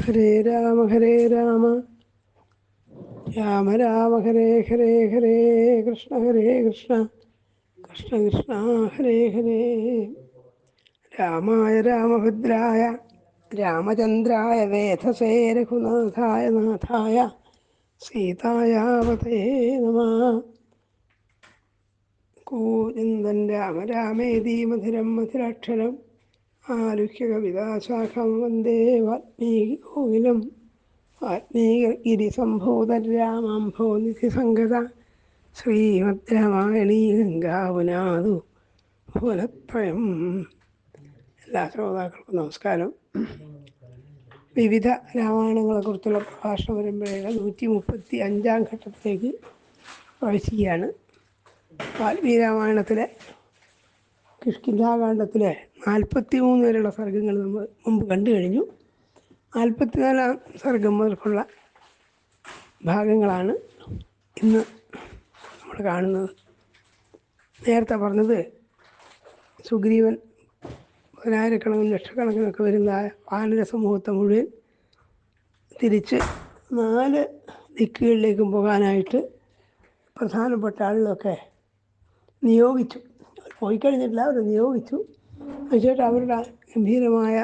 ഹരേ രാമ രാമ രാമ ഹരേ ഹരേ കൃഷ്ണ കൃഷ്ണ കൃഷ്ണ ഹരേ ഹരേ. രാമായ രാമഭദ്രായ രാമചന്ദ്രായ വേധസേ രഘുനാഥായ നാഥായ സീതായാവതേ നമഃ. കൂജന്തൻ രാമ രാമേതി മധുരം മധുരാക്ഷരം ആരുഹ്യ കവിതാശാഖം വന്ദേ വാൽമീകി കോകിലം. വാൽമീകിരിസംഭൂതൻ രാമാംഭോ നിധിസംഗത ശ്രീമദ് രാമായണീ ഗംഗാപുനാതു ഭുവനത്രയം. എല്ലാ ശ്രോതാക്കൾക്കും നമസ്കാരം. വിവിധ രാമായണങ്ങളെക്കുറിച്ചുള്ള പ്രഭാഷണ പരമ്പരയുടെ 135 ഘട്ടത്തിലേക്ക് പ്രവേശിക്കുകയാണ്. വാൽമീകി രാമായണത്തിലെ കിഷ്കിന്ധാകാന്ഡത്തിലെ 43 വരെയുള്ള സർഗങ്ങൾ നമ്മൾ മുമ്പ് കണ്ടു കഴിഞ്ഞു. 44-ാം സർഗം മുതൽക്കുള്ള ഭാഗങ്ങളാണ് ഇന്ന് നമ്മൾ കാണുന്നത്. നേരത്തെ പറഞ്ഞത് സുഗ്രീവൻ 10,000-കണക്കിന് ലക്ഷക്കണക്കിനൊക്കെ വരുന്ന വാനര സമൂഹത്തെ മുഴുവൻ തിരിച്ച് 4 ദിക്കുകളിലേക്കും പോകാനായിട്ട് പ്രധാനപ്പെട്ട ആളുകളൊക്കെ നിയോഗിച്ചു. അവർ പോയി കഴിഞ്ഞിട്ടില്ല, അവർ നിയോഗിച്ചു. അതിനുശേഷം അവരുടെ ഗംഭീരമായ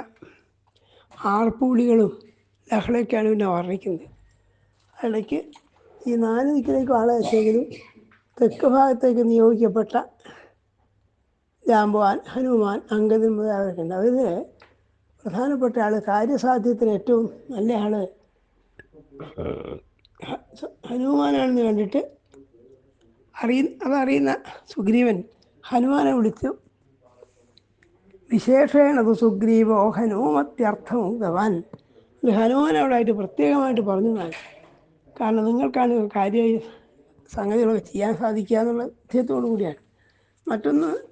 ആർപ്പുവിളികളും ലഹളയൊക്കെയാണ് പിന്നെ വർണ്ണിക്കുന്നത്. അതിടയ്ക്ക് ഈ 4 ദിക്കിലേക്കും ആളെ വെച്ചെങ്കിലും തെക്ക് ഭാഗത്തേക്ക് നിയോഗിക്കപ്പെട്ട ജാമ്പവാൻ, ഹനുമാൻ, അംഗദൻ മുതലായവരൊക്കെ ഉണ്ട്. അതിൽ പ്രധാനപ്പെട്ട ആൾ, കാര്യസാധ്യത്തിന് ഏറ്റവും നല്ല ആൾ ഹനുമാനാണെന്ന് കണ്ടിട്ട് അതറിയുന്ന സുഗ്രീവൻ ഹനുമാനെ വിളിച്ചു വിശേഷേണത് സുഗ്രീവോ ഹനുമത്യർത്ഥമുക്തവാൻ. ഹനുമാനോടായിട്ട് പ്രത്യേകമായിട്ട് പറഞ്ഞു എന്നാണ്. കാരണം നിങ്ങൾക്കാണ് കാര്യമായി സംഗതികളൊക്കെ ചെയ്യാൻ സാധിക്കുക എന്നുള്ള ലക്ഷ്യത്തോടു കൂടിയാണ്.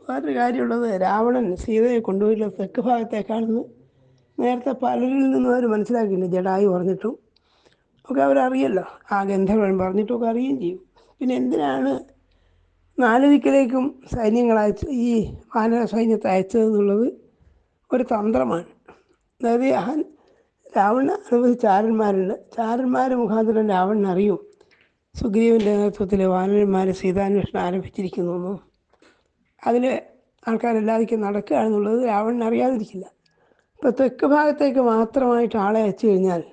വേറൊരു കാര്യമുള്ളത്, രാവണൻ സീതയെ കൊണ്ടുപോയിട്ടുള്ള തെക്ക് ഭാഗത്തേക്കാണെന്ന് നേരത്തെ പലരിൽ നിന്നും അവർ മനസ്സിലാക്കിയിട്ടുണ്ട്. ജഡായു പറഞ്ഞിട്ടും ഒക്കെ അവരറിയല്ലോ, ആ ഗന്ധർവൻ പറഞ്ഞിട്ടുമൊക്കെ അറിയുകയും ചെയ്യും. പിന്നെ എന്തിനാണ് 4 ദിക്കിലേക്കും സൈന്യങ്ങളയച്ച് ഈ വാനര സൈന്യത്തെ അയച്ചതെന്നുള്ളത് ഒരു തന്ത്രമാണ്. അതായത് രാവണന് അനവധി ചാരന്മാരുണ്ട്. ചാരന്മാർ മുഖാന്തരം രാവണൻ അറിയും സുഗ്രീവൻ്റെ നേതൃത്വത്തിൽ വാനരന്മാർ സീതാന്വേഷണം ആരംഭിച്ചിരിക്കുന്നു. അതിൽ ആൾക്കാരെല്ലാ ദിക്കും നടക്കുകയാണെന്നുള്ളത് രാവണൻ അറിയാതിരിക്കില്ല. ഇപ്പോൾ തെക്ക് ഭാഗത്തേക്ക് മാത്രമായിട്ട് ആളെ അയച്ചു കഴിഞ്ഞാൽ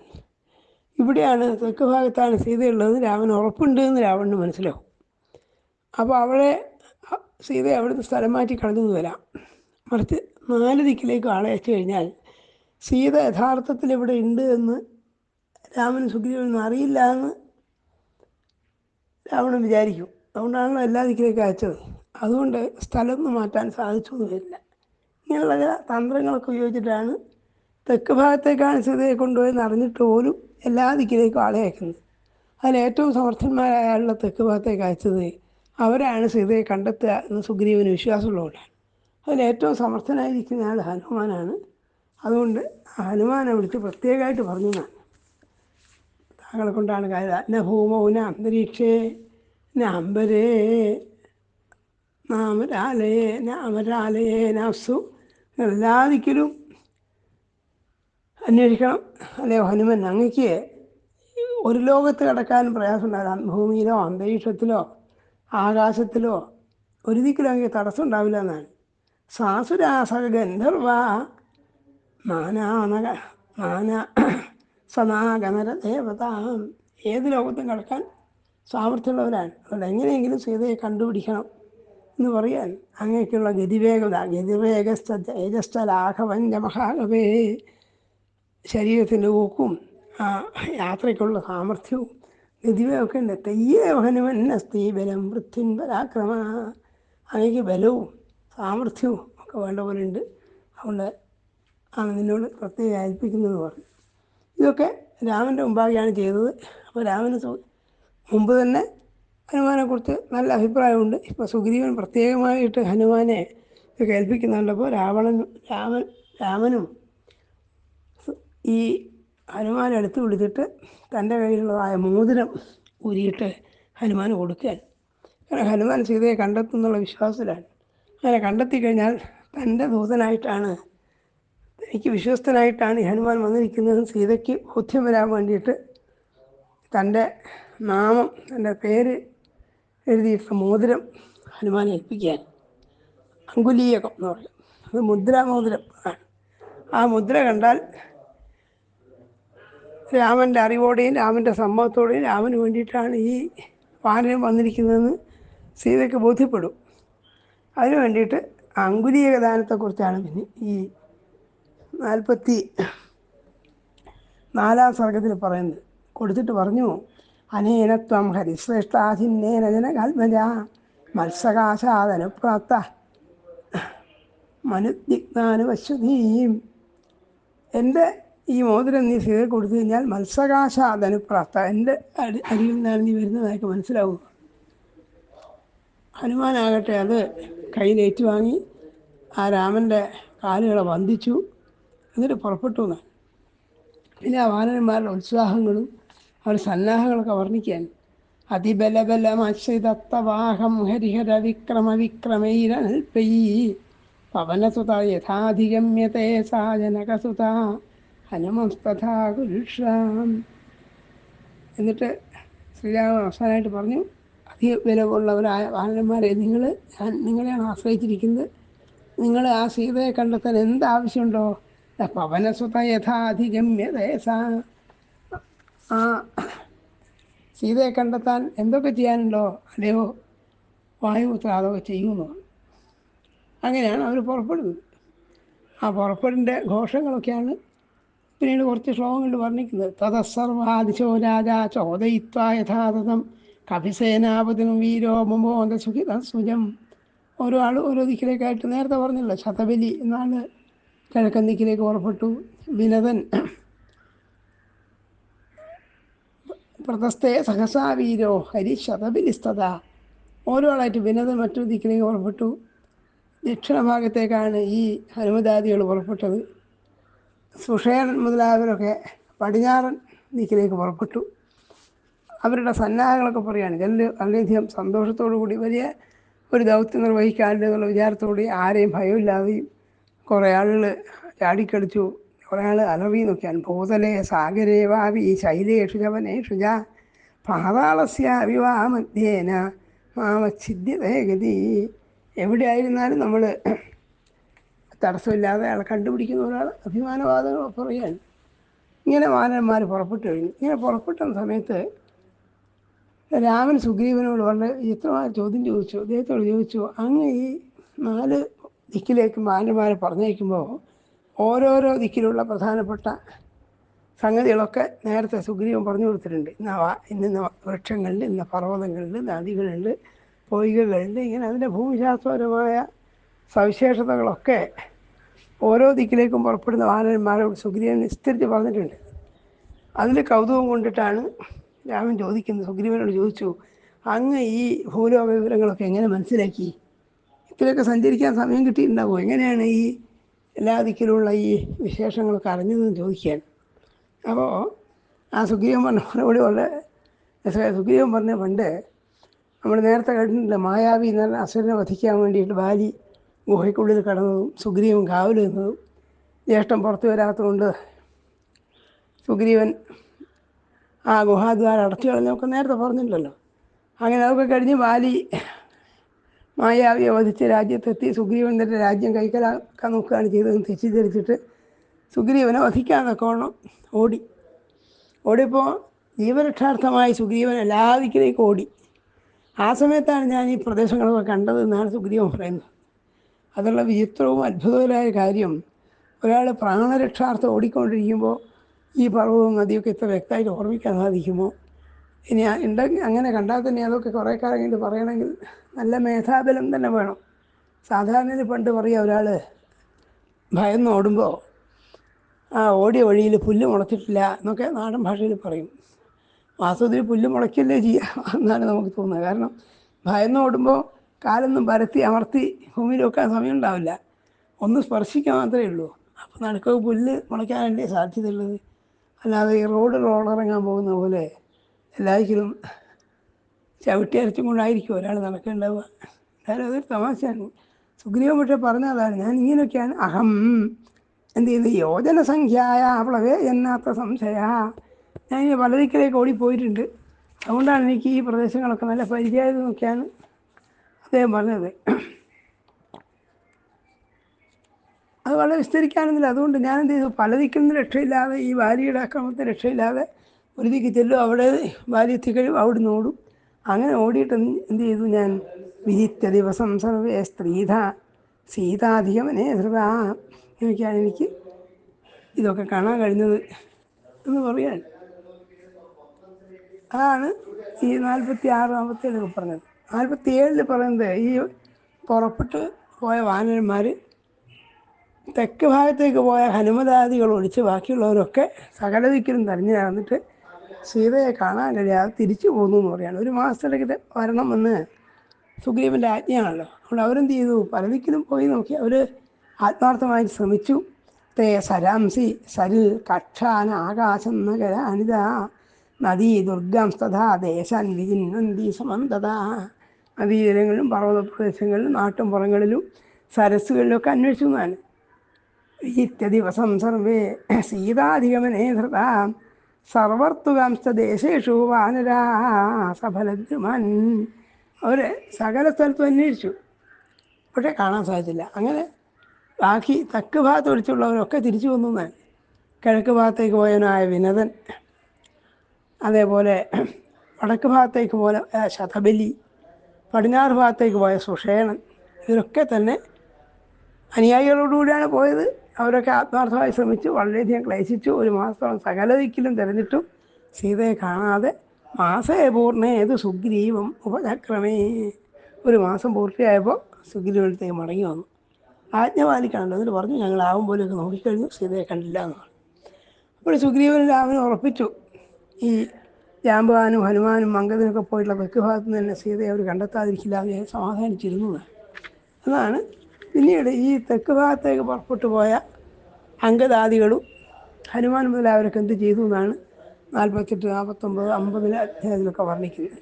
ഇവിടെയാണ് തെക്ക് ഭാഗത്താണ് സീതയുള്ളതെന്ന് രാവണൻ ഉറപ്പുണ്ട് എന്ന് രാവണന് മനസ്സിലാവും. അപ്പോൾ സീതയെ അവിടുന്ന് സ്ഥലം മാറ്റി കളഞ്ഞു വരാം. മറിച്ച് 4 ദിക്കിലേക്ക് ആളെ അയച്ചു കഴിഞ്ഞാൽ സീത യഥാർത്ഥത്തിൽ ഇവിടെ ഉണ്ട് എന്ന് രാമനും സുഗ്രീവനൊന്നും അറിയില്ല എന്ന് രാവണൻ വിചാരിക്കും. അതുകൊണ്ടാണല്ലോ എല്ലാ ദിക്കിലേക്ക് അയച്ചത്. അതുകൊണ്ട് സ്ഥലമൊന്നും മാറ്റാൻ സാധിച്ചൊന്നും വരില്ല. ഇങ്ങനെയുള്ള ചില തന്ത്രങ്ങളൊക്കെ ഉപയോഗിച്ചിട്ടാണ് തെക്ക് ഭാഗത്തേക്കാണ് സീതയെ കൊണ്ടുപോയെന്ന് അറിഞ്ഞിട്ട് പോലും എല്ലാ ദിക്കിലേക്കും ആളെ അയക്കുന്നത്. അതിലേറ്റവും സമർത്ഥന്മാരായ ആളുടെ തെക്ക് ഭാഗത്തേക്ക് അയച്ചത് അവരാണ് സീതയെ കണ്ടെത്തുക എന്ന് സുഗ്രീവന് വിശ്വാസമുള്ളതുകൊണ്ടാണ്. അതിലേറ്റവും സമർത്ഥനായിരിക്കുന്ന ആൾ ഹനുമാനാണ്. അതുകൊണ്ട് ഹനുമാനെ വിളിച്ച് പ്രത്യേകമായിട്ട് പറഞ്ഞു എന്നാണ്. താങ്കളെ കൊണ്ടാണ് കാര്യം. ന ഭൂമൗ ന അന്തരീക്ഷേ ന അംബരേ നാമരാലയേ നാമരാലയേ നാസ്തു. എല്ലാ ദിക്കിലും അന്വേഷിക്കണം. അല്ലയോ ഹനുമൻ, അങ്ങക്ക് ഒരു ലോകത്ത് കിടക്കാനും പ്രയാസം ഉണ്ടാവില്ല. ഭൂമിയിലോ അന്തരീക്ഷത്തിലോ ആകാശത്തിലോ ഒരു ദിക്കിലും അങ്ങ് തടസ്സം ഉണ്ടാവില്ല എന്നാണ്. സാസുരാസ ഗന്ധർവ സനാഗമര ദേവത. ഏത് ലോകത്തും കിടക്കാൻ സാമർഥ്യമുള്ളവരാണ്. അതുകൊണ്ട് എങ്ങനെയെങ്കിലും സീതയെ കണ്ടുപിടിക്കണം എന്ന് പറയാൻ അങ്ങനെയൊക്കെയുള്ള ഗതിവേഗത, തേജസ്ഥ ലാഘവഞ്ച മഹാകവേ. ശരീരത്തിൻ്റെ ഊക്കും യാത്രയ്ക്കുള്ള സാമർഥ്യവും ഗതിവേഗമൊക്കെ ഉണ്ട്. തെയ്യേ ഹനുമൻ അസ്തി ബലം വൃദ്ധിൻ പരാക്രമ. അങ്ങനെയൊക്കെ ബലവും സാമർഥ്യവും ഒക്കെ വേണ്ട പോലെ ഉണ്ട്. അതുകൊണ്ട് ആണ് നിന്നോട് പ്രത്യേകം ഏൽപ്പിക്കുന്നത് പറഞ്ഞു. ഇതൊക്കെ രാമൻ്റെ മുമ്പാകെയാണ് ചെയ്തത്. അപ്പോൾ രാമന് മുമ്പ് തന്നെ ഹനുമാനെക്കുറിച്ച് നല്ല അഭിപ്രായമുണ്ട്. ഇപ്പോൾ സുഗ്രീവൻ പ്രത്യേകമായിട്ട് ഹനുമാനെ ഇതൊക്കെ ഏൽപ്പിക്കുന്നുണ്ടപ്പോൾ രാമനും ഈ ഹനുമാനെ അടുത്ത് വിളിച്ചിട്ട് തൻ്റെ കയ്യിലുള്ളതായ മോതിരം ഊരിയിട്ട് ഹനുമാന് കൊടുക്കാൻ. കാരണം ഹനുമാൻ സീതയെ കണ്ടെത്തുന്നുള്ള വിശ്വാസത്തിലാണ്. അങ്ങനെ കണ്ടെത്തി കഴിഞ്ഞാൽ തൻ്റെ ദൂതനായിട്ടാണ് എനിക്ക് വിശ്വസ്തനായിട്ടാണ് ഈ ഹനുമാൻ വന്നിരിക്കുന്നതെന്ന് സീതയ്ക്ക് ബോധ്യം വരാൻ വേണ്ടിയിട്ട് തൻ്റെ നാമം, തൻ്റെ പേര് എഴുതിയിട്ടുള്ള മോതിരം ഹനുമാനെ ഏൽപ്പിക്കാൻ, അങ്കുലീയകം എന്ന് പറയും, അത് മുദ്രാമോതിരം ആണ്. ആ മുദ്ര കണ്ടാൽ രാമൻ്റെ അറിവോടെയും രാമൻ്റെ സമ്മതത്തോടെയും രാമന് വേണ്ടിയിട്ടാണ് ഈ വാനരം വന്നിരിക്കുന്നതെന്ന് സീതയ്ക്ക് ബോധ്യപ്പെടും. അതിനു വേണ്ടിയിട്ട് അങ്കുലീയകദാനത്തെക്കുറിച്ചാണ് പിന്നെ ഈ 44 സർഗത്തിൽ പറയുന്നത്. കൊടുത്തിട്ട് പറഞ്ഞു, അനേനത്വം ഹരിശ്രേഷ്ഠാധിന്നേന ജനകാത്മജ മത്സകാശാദനുപ്രാപ്ത മനുദ്വിഗ്നാനുപശ്യതീം. എൻ്റെ ഈ മോതിരം നീ സീതയെ കൊടുത്തു കഴിഞ്ഞാൽ മത്സകാശാദനുപ്രാപ്ത, എൻ്റെ അരിയിൽ നിന്നാണ് നീ വരുന്നതായിട്ട് മനസ്സിലാവുക. ഹനുമാനാകട്ടെ അത് കയ്യിലേറ്റുവാങ്ങി ആ രാമൻ്റെ കാലുകളെ വന്ദിച്ചു, എന്നിട്ട് പുറപ്പെട്ടു എന്നാണ്. പിന്നെ ആ വാനരന്മാരുടെ ഉത്സാഹങ്ങളും അവരുടെ സന്നാഹങ്ങളൊക്കെ വർണ്ണിക്കാൻ, അതിബലബലമശ്രിതത്തവാഹം ഹരിഹര വിക്രമ വിക്രമൈരൽപൈ പവനസുത യഥാധിഗമ്യത്തെ സാ ജനകസുത ഹനുമസ്തഥാ കുരുഷ്രാം. എന്നിട്ട് ശ്രീരാമൻ അവസാനമായിട്ട് പറഞ്ഞു, അധിക വിലവുള്ളവരായ വാനരന്മാരെ, നിങ്ങളെയാണ് ആശ്രയിച്ചിരിക്കുന്നത്. നിങ്ങൾ ആ സീതയെ കണ്ടെത്താൻ എന്താവശ്യമുണ്ടോ, പവനസുത യഥാധിഗമ്യതേസ, ആ സീതയെ കണ്ടെത്താൻ എന്തൊക്കെ ചെയ്യാനുണ്ടോ അല്ലയോ വായുപുത്ര, അതൊക്കെ ചെയ്യുമെന്ന്. അങ്ങനെയാണ് അവർ പുറപ്പെടുന്നത്. ആ പുറപ്പെടിൻ്റെ ഘോഷങ്ങളൊക്കെയാണ് പിന്നീട് കുറച്ച് ശ്ലോകങ്ങളിൽ വർണ്ണിക്കുന്നത്. തതസർവാദിശോ രാജ ചോദയിത്വാ യഥാതഥം കപിസേനാപതിനും വീരോ മുമോദ സുഖിത സുജം. ഓരോ ആൾ ഓരോ ദിക്കിലേക്കായിട്ട് നേരത്തെ പറഞ്ഞല്ലോ, ശതബലി എന്നാൾ കിഴക്കൻ ദിക്കിലേക്ക് പുറപ്പെട്ടു. വിനതൻ പ്രതസ്ഥേ സഹസാ വീരോ ഹരി ശതബലിസ്തത. ഓരോ ആളായിട്ട് വിനതൻ മറ്റൊരു ദിക്കിലേക്ക് പുറപ്പെട്ടു. ദക്ഷിണ ഭാഗത്തേക്കാണ് ഈ ഹനുമദാദികൾ പുറപ്പെട്ടത്. സുഷേൻ മുതലായവരൊക്കെ പടിഞ്ഞാറൻ ദിക്കിലേക്ക് പുറപ്പെട്ടു. അവരുടെ സന്നാഹങ്ങളൊക്കെ പറയുകയാണ്. ചിലർ വളരെയധികം സന്തോഷത്തോടു കൂടി വലിയ ഒരു ദൗത്യം നിർവഹിക്കാനുണ്ടെന്നുള്ള വിചാരത്തോടെ ആരെയും ഭയമില്ലാതെയും കുറേ ആളുകൾ ചാടിക്കളിച്ചു, കുറേ ആൾ അലറിയെന്നൊക്കെയാണ്. ഭൂതലേ സാഗരേ വാവി ശൈലേഷു ചവനേഷു ച പാതാളസ്യ വിവാമധ്യേന മാമച്ഛിദ്യതേ ഗതി. എവിടെയായിരുന്നാലും നമ്മൾ തടസ്സമില്ലാതെ അയാളെ കണ്ടുപിടിക്കുന്ന ഒരാൾ അഭിമാനവാദങ്ങൾ പറയുകയാണ്. ഇങ്ങനെ വാനരന്മാർ പുറപ്പെട്ടു കഴിഞ്ഞു. ഇങ്ങനെ പുറപ്പെട്ട സമയത്ത് രാമൻ സുഗ്രീവനോട് വളരെ വിചിത്രമായ ചോദ്യം ചോദിച്ചു. അദ്ദേഹത്തോട് ചോദിച്ചു, അങ്ങ് ഈ 4 ദിക്കിലേക്ക് വാനരന്മാരെ പറഞ്ഞയക്കുമ്പോൾ ഓരോരോ ദിക്കിലുള്ള പ്രധാനപ്പെട്ട സംഗതികളൊക്കെ നേരത്തെ സുഗ്രീവൻ പറഞ്ഞു കൊടുത്തിട്ടുണ്ട്. ഇന്ന വൃക്ഷങ്ങളുണ്ട്, ഇന്ന പർവ്വതങ്ങളുണ്ട്, നദികളുണ്ട്, പൊയ്കകളുണ്ട്, ഇങ്ങനെ അതിൻ്റെ ഭൂമിശാസ്ത്രപരമായ സവിശേഷതകളൊക്കെ ഓരോ ദിക്കിലേക്കും പുറപ്പെടുന്ന വാനരന്മാരോട് സുഗ്രീവൻ വിസ്തരിച്ച് പറഞ്ഞിട്ടുണ്ട്. അതിൽ കൗതുകം കൊണ്ടിട്ടാണ് രാമൻ ചോദിക്കുന്നത്. സുഗ്രീവനോട് ചോദിച്ചു, അങ്ങ് ഈ ഭൂലോക വിവരങ്ങളൊക്കെ എങ്ങനെ മനസ്സിലാക്കി? ഇത്രയൊക്കെ സഞ്ചരിക്കാൻ സമയം കിട്ടിയിട്ടുണ്ടാകുമോ? എങ്ങനെയാണ് ഈ എല്ലാ ദിക്കിലുള്ള ഈ വിശേഷങ്ങളൊക്കെ അറിഞ്ഞതെന്ന് ചോദിക്കുകയാണ്. അപ്പോൾ ആ സുഗ്രീവൻ പറഞ്ഞ മറുപടി വളരെ സുഗ്രീവൻ പറഞ്ഞ, പണ്ട് നമ്മൾ നേരത്തെ കേട്ടിട്ടില്ല, മായാവി എന്ന് പറഞ്ഞ അസുരനെ വധിക്കാൻ വേണ്ടിയിട്ട് ബാലി ഗുഹയ്ക്കുള്ളിൽ കടന്നതും സുഗ്രീവൻ കാവൽ നിന്നതും ജ്യേഷ്ഠൻ പുറത്തു വരാത്തതുകൊണ്ട് സുഗ്രീവൻ ആ ഗുഹാദ്വാരം അടച്ചു കളഞ്ഞൊക്കെ നേരത്തെ പറഞ്ഞിട്ടുണ്ടല്ലോ. അങ്ങനെ അതൊക്കെ കഴിഞ്ഞ് ബാലി മായാവിയെ വധിച്ച് രാജ്യത്തെത്തി സുഗ്രീവൻ തൻ്റെ രാജ്യം കൈക്കലാക്കാൻ നോക്കുകയാണ് ചെയ്തതെന്ന് തെറ്റിദ്ധരിച്ചിട്ട് സുഗ്രീവനെ വധിക്കാൻ തക്കവണ്ണം ഓടിയപ്പോൾ ജീവരക്ഷാർത്ഥമായി സുഗ്രീവൻ എല്ലാ ദിക്കിലേക്ക് ഓടി. ആ സമയത്താണ് ഞാൻ ഈ പ്രദേശങ്ങളൊക്കെ കണ്ടതെന്നാണ് സുഗ്രീവൻ പറയുന്നത്. അതുള്ള വിചിത്രവും അത്ഭുതകരമായ കാര്യം, ഒരാൾ പ്രാണരക്ഷാർത്ഥം ഓടിക്കൊണ്ടിരിക്കുമ്പോൾ ഈ പർവ്വതവും നദിയൊക്കെ ഇത്ര വ്യക്തമായിട്ട് ഓർമ്മിക്കാൻ സാധിക്കുമോ? ഇനി അങ്ങനെ കണ്ടാൽ തന്നെ അതൊക്കെ കുറേ കാലം കഴിഞ്ഞിട്ട് പറയണമെങ്കിൽ നല്ല മേധാബലം തന്നെ വേണം. സാധാരണ പണ്ട് പറയുക, ഒരാൾ ഭയന്ന് ഓടുമ്പോൾ ആ ഓടിയ വഴിയിൽ പുല്ല് മുളച്ചിട്ടില്ല എന്നൊക്കെ നാടൻ ഭാഷയിൽ പറയും. വാസ്തവത്തിൽ പുല്ല് മുളയ്ക്കല്ലേ ചെയ്യുക എന്നാണ് നമുക്ക് തോന്നുന്നത്. കാരണം ഭയന്ന് ഓടുമ്പോൾ കാലൊന്നും പരത്തി അമർത്തി ഭൂമിയിൽ വെക്കാൻ സമയം ഉണ്ടാവില്ല, ഒന്ന് സ്പർശിക്കാൻ മാത്രമേ ഉള്ളൂ. അപ്പോൾ നടുക്കൊക്കെ പുല്ല് മുളയ്ക്കാനല്ലേ സാധ്യതയുള്ളത്. അല്ലാതെ ഈ റോഡിറങ്ങാൻ പോകുന്ന പോലെ എല്ലാവർക്കും ചവിട്ടി അരച്ചും കൊണ്ടായിരിക്കും ഒരാൾ നടക്കേണ്ടാവുക. എന്തായാലും അതൊരു തമാശയാണ്. സുഗ്രീവൻ പക്ഷേ പറഞ്ഞതാണ്, ഞാൻ ഇങ്ങനെയൊക്കെയാണ്. അഹം എന്ത് ചെയ്യുന്നു, യോജനസംഖ്യായ പ്ലവേ എന്നാത്ത സംശയ. ഞാൻ ഈ പല ദിക്കിലേക്ക് ഓടിപ്പോയിട്ടുണ്ട്, അതുകൊണ്ടാണ് എനിക്ക് ഈ പ്രദേശങ്ങളൊക്കെ നല്ല പരിചയം നോക്കിയാണ് അദ്ദേഹം പറഞ്ഞത്. അത് വളരെ വിസ്തരിക്കാനൊന്നുമില്ല. അതുകൊണ്ട് ഞാൻ എന്ത് ചെയ്തു, പല ദിക്കിൽ നിന്ന് രക്ഷയില്ലാതെ, ഈ വാലിയുടെ ആക്രമണത്തെ രക്ഷയില്ലാതെ ഒരു ദിക്ക് ചെല്ലും, അവിടെ വാലി എത്തിക്കഴിയും, അവിടുന്ന് ഓടും. അങ്ങനെ ഓടിയിട്ട് എന്ത് ചെയ്തു, ഞാൻ വിജിത്യ ദിവസം സർവേ സീതാധികമനേ ധൃത. എനിക്കാണ് എനിക്ക് ഇതൊക്കെ കാണാൻ കഴിഞ്ഞത് എന്ന് പറയാൻ. അതാണ് ഈ 46, 47 പറഞ്ഞത്. 47 പറയുന്നത്, ഈ പുറപ്പെട്ട് പോയ വാനരന്മാർ തെക്ക് ഭാഗത്തേക്ക് പോയ ഹനുമതാദികൾ ഒഴിച്ച് ബാക്കിയുള്ളവരൊക്കെ സകല ദിക്കിലും തെരഞ്ഞു നടന്നിട്ട് സീതയെ കാണാൻ കഴിയാതെ തിരിച്ചു പോന്നു എന്ന് പറയാണ്. 1 മാസത്തിലേക്ക് വരണമെന്ന് സുഗ്രീവൻ്റെ ആജ്ഞയാണല്ലോ. അതുകൊണ്ട് അവരെന്ത് ചെയ്തു, പല ദിക്കിലും പോയി നോക്കി. അവർ ആത്മാർത്ഥമായി ശ്രമിച്ചു. തേ സരാംസി സരിൽ കക്ഷാന ആകാശം നഗരാനിത നദീ ദുർഗംസ്തഥാ ദേശാൻ വിജിന്വന്തി സമന്തത. നദീതീരങ്ങളിലും പർവ്വത പ്രദേശങ്ങളിലും നാട്ടുംപുറങ്ങളിലും സരസ്സുകളിലൊക്കെ അന്വേഷിച്ചു എന്നാണ്. ദിവസം സർവേ സീതാധിഗമനേ ധൃത സർവർത്തുകാംസ്തദേശേഷു വാനരാ സഫലദ്രുമൻ. അവർ സകല സ്ഥലത്തും അന്വേഷിച്ചു, പക്ഷേ കാണാൻ സാധിച്ചില്ല. അങ്ങനെ ബാക്കി തെക്ക് ഭാഗത്ത് ഒഴിച്ചുള്ളവരൊക്കെ തിരിച്ചു വന്നു എന്നാണ്. കിഴക്ക് ഭാഗത്തേക്ക് പോയവനായ വിനതൻ, അതേപോലെ വടക്ക് ഭാഗത്തേക്ക് പോയ ശതബലി, പടിഞ്ഞാറ് ഭാഗത്തേക്ക് പോയ സുഷേണൻ, ഇവരൊക്കെ തന്നെ അനുയായികളോടുകൂടിയാണ് പോയത്. അവരൊക്കെ ആത്മാർത്ഥമായി ശ്രമിച്ചു, വളരെയധികം ക്ലേശിച്ചു. 1 മാസത്തോളം സകല ദിക്കിലും തിരഞ്ഞിട്ടും സീതയെ കാണാതെ മാസേ പൂർണ്ണേത് സുഗ്രീവം ഉപചക്രമേ. 1 മാസം പൂർത്തിയായപ്പോൾ സുഗ്രീവനടുത്തേക്ക് മടങ്ങി വന്നു. ആജ്ഞ പാലിക്കാണല്ലോ. എന്നിട്ട് പറഞ്ഞു, ഞങ്ങൾ ആവും പോലെയൊക്കെ നോക്കിക്കഴിഞ്ഞു, സീതയെ കണ്ടില്ല എന്ന് പറഞ്ഞു. അപ്പോൾ സുഗ്രീവനും രാമനും ഉറപ്പിച്ചു, ഈ ജാമ്പവാനും ഹനുമാനും മംഗതിനൊക്കെ പോയിട്ടുള്ള തെക്ക് ഭാഗത്ത് നിന്ന് തന്നെ സീതയെ അവർ കണ്ടെത്താതിരിക്കില്ല എന്ന് സമാധാനിച്ചിരുന്നു എന്നാണ്. പിന്നീട് ഈ തെക്ക് ഭാഗത്തേക്ക് പുറപ്പെട്ടു പോയ അംഗദാദികളും ഹനുമാൻ മുതലായവരൊക്കെ എന്ത് ചെയ്തു എന്നാണ് 48, 49, 50 അധ്യായത്തിലൊക്കെ വർണ്ണിക്കുന്നത്,